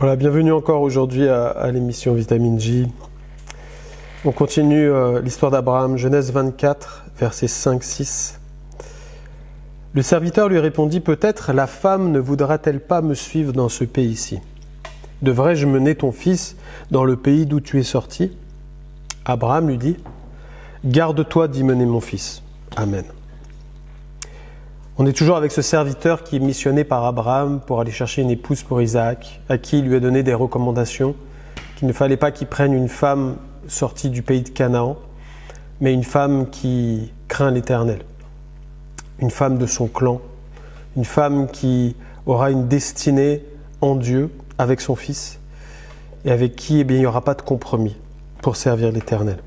Voilà, bienvenue encore aujourd'hui à l'émission Vitamine J. On continue l'histoire d'Abraham, Genèse 24, versets 5-6. Le serviteur lui répondit, « Peut-être la femme ne voudra-t-elle pas me suivre dans ce pays-ci? Devrais-je mener ton fils dans le pays d'où tu es sorti ?» Abraham lui dit, « Garde-toi d'y mener mon fils. » Amen. On est toujours avec ce serviteur qui est missionné par Abraham pour aller chercher une épouse pour Isaac, à qui il lui a donné des recommandations, qu'il ne fallait pas qu'il prenne une femme sortie du pays de Canaan, mais une femme qui craint l'Éternel, une femme de son clan, une femme qui aura une destinée en Dieu avec son fils et avec qui il n'y aura pas de compromis pour servir l'Éternel.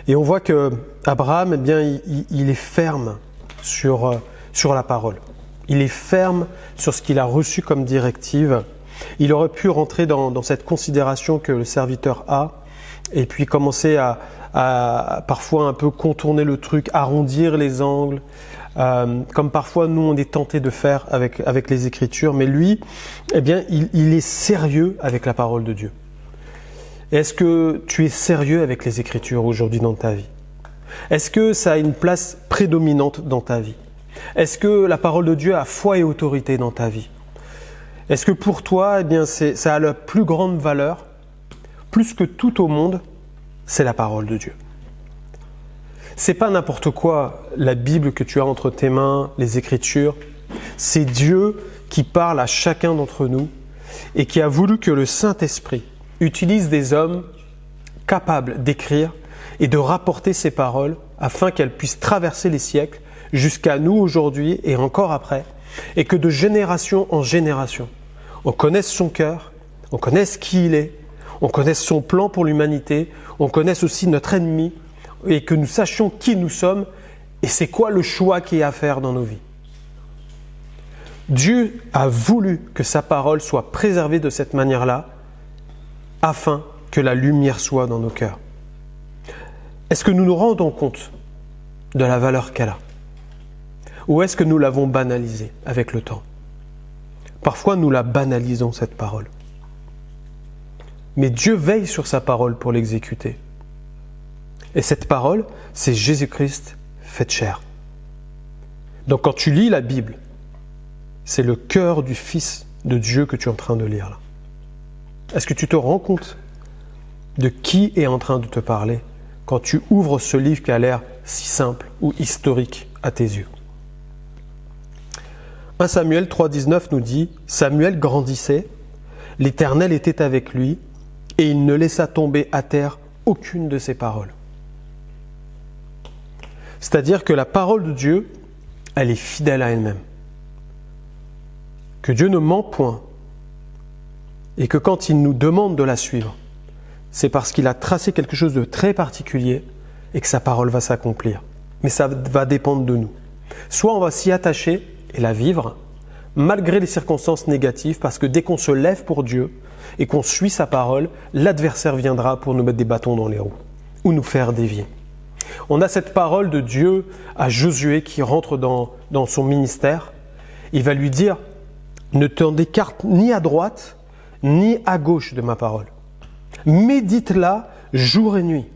Et on voit que Abraham, il est ferme sur la parole. Il est ferme sur ce qu'il a reçu comme directive. Il aurait pu rentrer dans cette considération que le serviteur a et puis commencer à parfois un peu contourner le truc, arrondir les angles, comme parfois nous on est tenté de faire avec les Écritures. Mais lui, il est sérieux avec la parole de Dieu. Est-ce que tu es sérieux avec les Écritures aujourd'hui dans ta vie ? Est-ce que ça a une place prédominante dans ta vie ? Est-ce que la parole de Dieu a foi et autorité dans ta vie ? Est-ce que pour toi, ça a la plus grande valeur, plus que tout au monde, c'est la parole de Dieu. C'est pas n'importe quoi la Bible que tu as entre tes mains, les Écritures. C'est Dieu qui parle à chacun d'entre nous et qui a voulu que le Saint-Esprit utilise des hommes capables d'écrire et de rapporter ces paroles afin qu'elles puissent traverser les siècles jusqu'à nous aujourd'hui et encore après, et que de génération en génération, on connaisse son cœur, on connaisse qui il est, on connaisse son plan pour l'humanité, on connaisse aussi notre ennemi et que nous sachions qui nous sommes et c'est quoi le choix qu'il y a à faire dans nos vies. Dieu a voulu que sa parole soit préservée de cette manière-là afin que la lumière soit dans nos cœurs. Est-ce que nous nous rendons compte de la valeur qu'elle a ? Ou est-ce que nous l'avons banalisée avec le temps ? Parfois, nous la banalisons, cette parole. Mais Dieu veille sur sa parole pour l'exécuter. Et cette parole, c'est Jésus-Christ fait chair. Donc quand tu lis la Bible, c'est le cœur du Fils de Dieu que tu es en train de lire là. Est-ce que tu te rends compte de qui est en train de te parler quand tu ouvres ce livre qui a l'air si simple ou historique à tes yeux? 1 Samuel 3,19 nous dit « Samuel grandissait, l'Éternel était avec lui, et il ne laissa tomber à terre aucune de ses paroles. » C'est-à-dire que la parole de Dieu, elle est fidèle à elle-même. Que Dieu ne ment point, et que quand il nous demande de la suivre, c'est parce qu'il a tracé quelque chose de très particulier et que sa parole va s'accomplir. Mais ça va dépendre de nous. Soit on va s'y attacher et la vivre, malgré les circonstances négatives, parce que dès qu'on se lève pour Dieu et qu'on suit sa parole, l'adversaire viendra pour nous mettre des bâtons dans les roues ou nous faire dévier. On a cette parole de Dieu à Josué qui rentre dans son ministère. Il va lui dire « Ne t'en écarte ni à droite ni à gauche de ma parole. Médite-la jour et nuit. »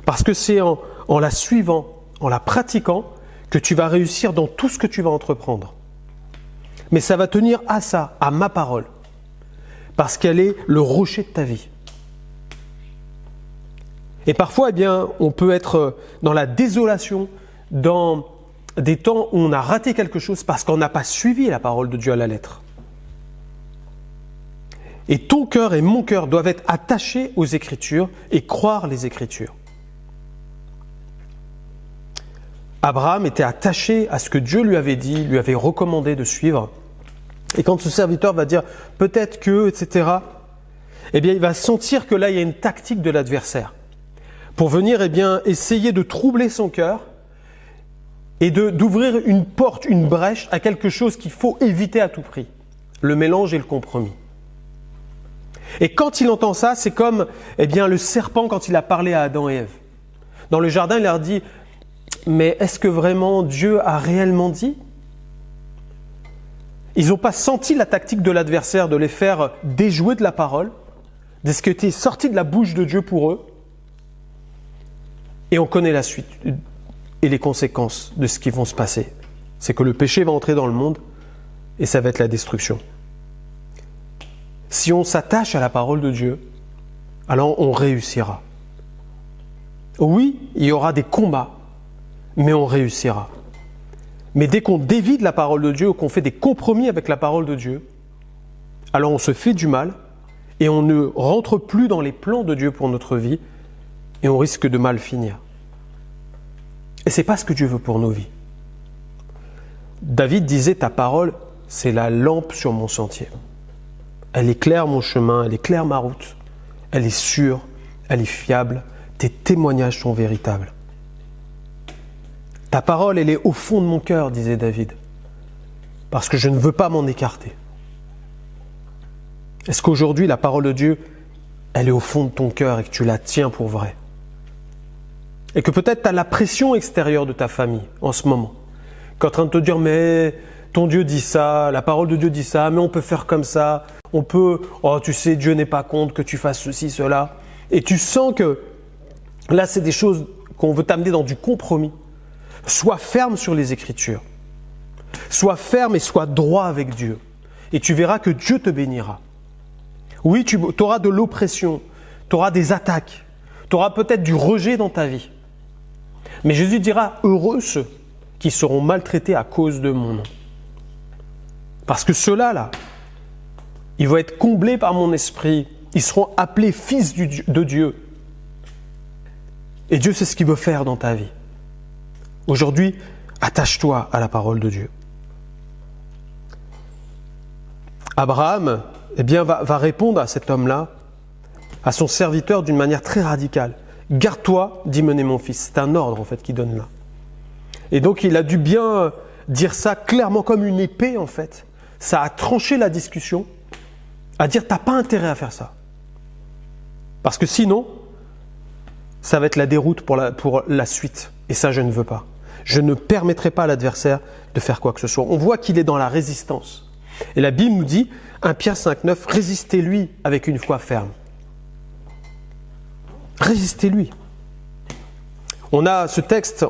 Parce que c'est en la suivant, en la pratiquant, que tu vas réussir dans tout ce que tu vas entreprendre. Mais ça va tenir à ça, à ma parole. Parce qu'elle est le rocher de ta vie. Et parfois, on peut être dans la désolation, dans des temps où on a raté quelque chose parce qu'on n'a pas suivi la parole de Dieu à la lettre. Et ton cœur et mon cœur doivent être attachés aux Écritures et croire les Écritures. Abraham était attaché à ce que Dieu lui avait dit, lui avait recommandé de suivre. Et quand ce serviteur va dire « peut-être que », etc., il va sentir que là, il y a une tactique de l'adversaire pour venir essayer de troubler son cœur et d'ouvrir une porte, une brèche à quelque chose qu'il faut éviter à tout prix, le mélange et le compromis. Et quand il entend ça, c'est comme le serpent quand il a parlé à Adam et Ève. Dans le jardin, il leur dit « mais est-ce que vraiment Dieu a réellement dit ?» Ils n'ont pas senti la tactique de l'adversaire de les faire déjouer de la parole, de ce qui était sorti de la bouche de Dieu pour eux. Et on connaît la suite et les conséquences de ce qui va se passer. C'est que le péché va entrer dans le monde et ça va être la destruction. Si on s'attache à la parole de Dieu, alors on réussira. Oui, il y aura des combats, mais on réussira. Mais dès qu'on dévie de la parole de Dieu ou qu'on fait des compromis avec la parole de Dieu, alors on se fait du mal et on ne rentre plus dans les plans de Dieu pour notre vie et on risque de mal finir. Et ce n'est pas ce que Dieu veut pour nos vies. David disait, ta parole, c'est la lampe sur mon sentier. Elle éclaire mon chemin, elle éclaire ma route. Elle est sûre, elle est fiable. Tes témoignages sont véritables. Ta parole, elle est au fond de mon cœur, disait David, parce que je ne veux pas m'en écarter. Est-ce qu'aujourd'hui, la parole de Dieu, elle est au fond de ton cœur et que tu la tiens pour vrai? Et que peut-être tu as la pression extérieure de ta famille en ce moment, qui est en train de te dire, mais ton Dieu dit ça, la parole de Dieu dit ça, mais on peut faire comme ça, on peut, oh tu sais, Dieu n'est pas contre que tu fasses ceci, cela. Et tu sens que là, c'est des choses qu'on veut t'amener dans du compromis. Sois ferme sur les Écritures. Sois ferme et sois droit avec Dieu. Et tu verras que Dieu te bénira. Oui, tu auras de l'oppression, tu auras des attaques, tu auras peut-être du rejet dans ta vie. Mais Jésus dira, heureux ceux qui seront maltraités à cause de mon nom. Parce que ceux-là, ils vont être comblés par mon esprit. Ils seront appelés fils de Dieu. Et Dieu sait ce qu'il veut faire dans ta vie. Aujourd'hui, attache-toi à la parole de Dieu. Abraham, va répondre à cet homme-là, à son serviteur d'une manière très radicale. Garde-toi d'y mener mon fils. C'est un ordre en fait qu'il donne là. Et donc il a dû bien dire ça clairement comme une épée en fait. Ça a tranché la discussion à dire t'as pas intérêt à faire ça. Parce que sinon, ça va être la déroute pour la suite. Et ça, je ne veux pas. Je ne permettrai pas à l'adversaire de faire quoi que ce soit. On voit qu'il est dans la résistance. Et la Bible nous dit, 1 Pierre 5,9, résistez-lui avec une foi ferme. Résistez-lui. On a ce texte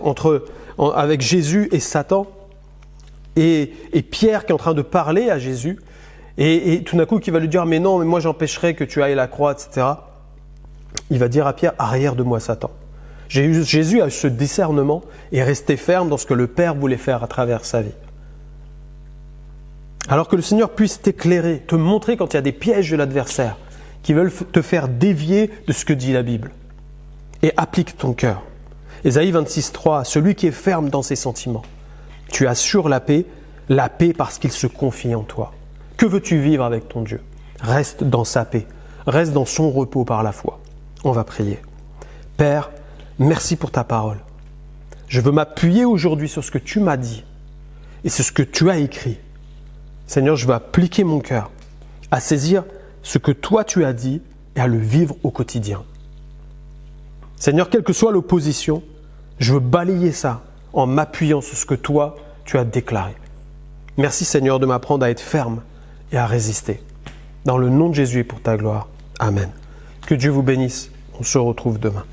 avec Jésus et Satan, et Pierre qui est en train de parler à Jésus, et tout d'un coup qui va lui dire, mais non, mais moi j'empêcherai que tu ailles à la croix, etc. Il va dire à Pierre, arrière de moi Satan. Jésus a eu ce discernement et est resté ferme dans ce que le Père voulait faire à travers sa vie. Alors que le Seigneur puisse t'éclairer, te montrer quand il y a des pièges de l'adversaire qui veulent te faire dévier de ce que dit la Bible. Et applique ton cœur. Ésaïe 26,3, celui qui est ferme dans ses sentiments. Tu assures la paix parce qu'il se confie en toi. Que veux-tu vivre avec ton Dieu? Reste dans sa paix, reste dans son repos par la foi. On va prier. Père, merci pour ta parole. Je veux m'appuyer aujourd'hui sur ce que tu m'as dit et sur ce que tu as écrit. Seigneur, je veux appliquer mon cœur à saisir ce que toi tu as dit et à le vivre au quotidien. Seigneur, quelle que soit l'opposition, je veux balayer ça en m'appuyant sur ce que toi tu as déclaré. Merci Seigneur de m'apprendre à être ferme et à résister. Dans le nom de Jésus et pour ta gloire. Amen. Que Dieu vous bénisse. On se retrouve demain.